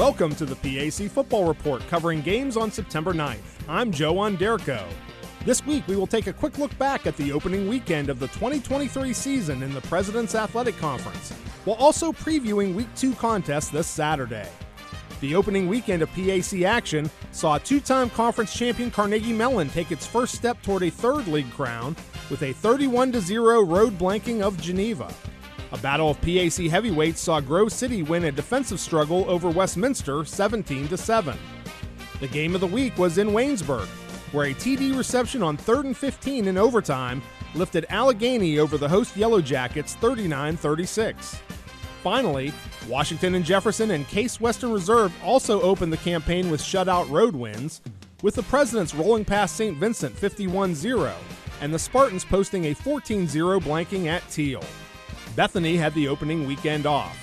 Welcome to the PAC Football Report, covering games on September 9th. I'm Joe Onderko. This week, we will take a quick look back at the opening weekend of the 2023 season in the President's Athletic Conference, while also previewing Week 2 contests this Saturday. The opening weekend of PAC action saw two-time conference champion Carnegie Mellon take its first step toward a third league crown with a 31-0 road blanking of Geneva. A battle of PAC heavyweights saw Grove City win a defensive struggle over Westminster 17-7. The game of the week was in Waynesburg, where a TD reception on 3rd and 15 in overtime lifted Allegheny over the host Yellow Jackets 39-36. Finally, Washington and Jefferson and Case Western Reserve also opened the campaign with shutout road wins, with the Presidents rolling past Saint Vincent 51-0 and the Spartans posting a 14-0 blanking at Teal. Bethany had the opening weekend off.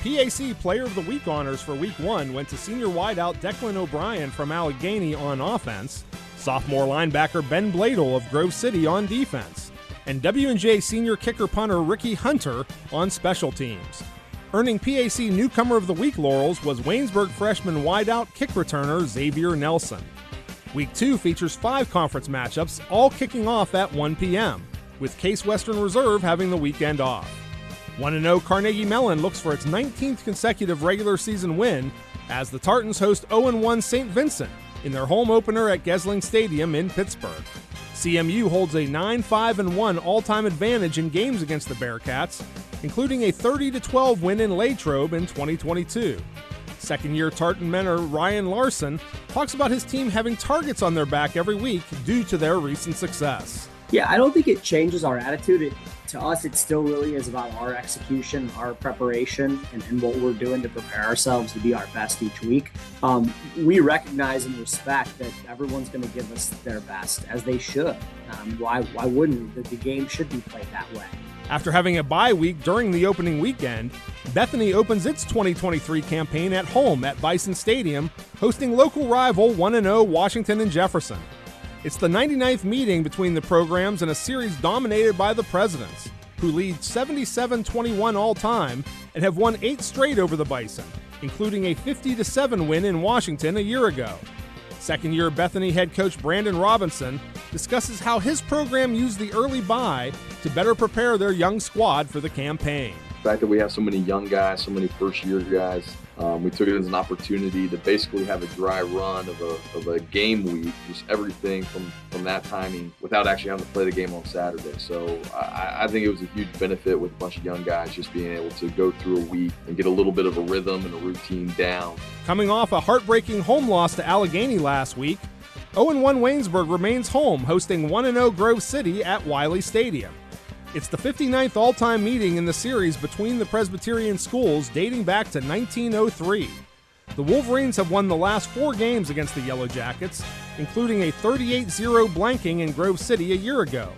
PAC Player of the Week honors for Week 1 went to senior wideout Declan O'Brien from Allegheny on offense, sophomore linebacker Ben Bladel of Grove City on defense, and W&J senior kicker punter Ricky Hunter on special teams. Earning PAC Newcomer of the Week laurels was Waynesburg freshman wideout kick returner Xavier Nelson. Week 2 features 5 conference matchups, all kicking off at 1 p.m., with Case Western Reserve having the weekend off. 1-0 Carnegie Mellon looks for its 19th consecutive regular season win as the Tartans host 0-1 Saint Vincent in their home opener at Gesling Stadium in Pittsburgh. CMU holds a 9-5-1 all-time advantage in games against the Bearcats, including a 30-12 win in Latrobe in 2022. Second-year Tartan mentor Ryan Larsen talks about his team having targets on their back every week due to their recent success. Yeah, I don't think it changes our attitude. To us, it still really is about our execution, our preparation, and what we're doing to prepare ourselves to be our best each week. We recognize and respect that everyone's going to give us their best, as they should. Why wouldn't we? The game should be played that way. After having a bye week during the opening weekend, Bethany opens its 2023 campaign at home at Bison Stadium, hosting local rival 1-0 Washington and Jefferson. It's the 99th meeting between the programs in a series dominated by the Presidents, who lead 77-21 all-time and have won 8 straight over the Bison, including a 50-7 win in Washington a year ago. Second-year Bethany head coach Brandon Robinson discusses how his program used the early bye to better prepare their young squad for the campaign. The fact that we have so many young guys, so many first-year guys, we took it as an opportunity to basically have a dry run of a game week, just everything from that timing without actually having to play the game on Saturday. So I think it was a huge benefit with a bunch of young guys just being able to go through a week and get a little bit of a rhythm and a routine down. Coming off a heartbreaking home loss to Allegheny last week, 0-1 Waynesburg remains home, hosting 1-0 Grove City at Wiley Stadium. It's the 59th all-time meeting in the series between the Presbyterian schools dating back to 1903. The Wolverines have won the last 4 games against the Yellow Jackets, including a 38-0 blanking in Grove City a year ago.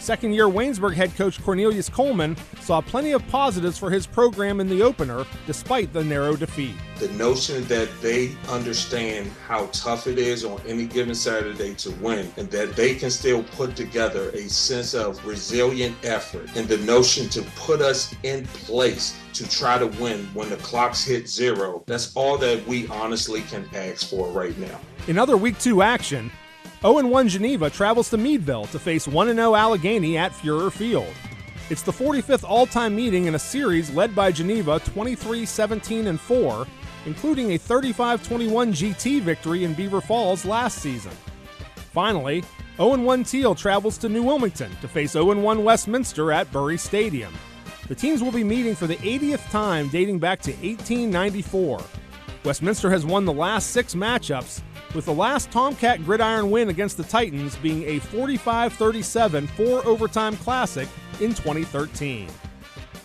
Second-year Waynesburg head coach Cornelius Coleman saw plenty of positives for his program in the opener, despite the narrow defeat. The notion that they understand how tough it is on any given Saturday to win, and that they can still put together a sense of resilient effort, and the notion to put us in place to try to win when the clocks hit 0, that's all that we honestly can ask for right now. In other Week 2 action, 0-1 Geneva travels to Meadville to face 1-0 Allegheny at Fuhrer Field. It's the 45th all-time meeting in a series led by Geneva 23-17-4, including a 35-21 GT victory in Beaver Falls last season. Finally, 0-1 Teal travels to New Wilmington to face 0-1 Westminster at Bury Stadium. The teams will be meeting for the 80th time dating back to 1894. Westminster has won the last 6 matchups, with the last Tomcat Gridiron win against the Titans being a 45-37 4-overtime classic in 2013.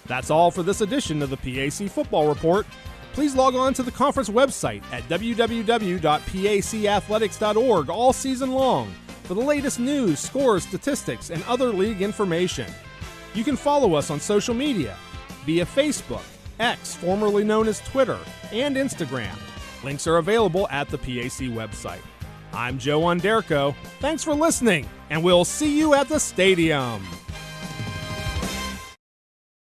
That's all for this edition of the PAC Football Report. Please log on to the conference website at www.pacathletics.org all season long for the latest news, scores, statistics, and other league information. You can follow us on social media via Facebook, X, formerly known as Twitter, and Instagram. Links are available at the PAC website. I'm Joe Onderko. Thanks for listening, and we'll see you at the stadium.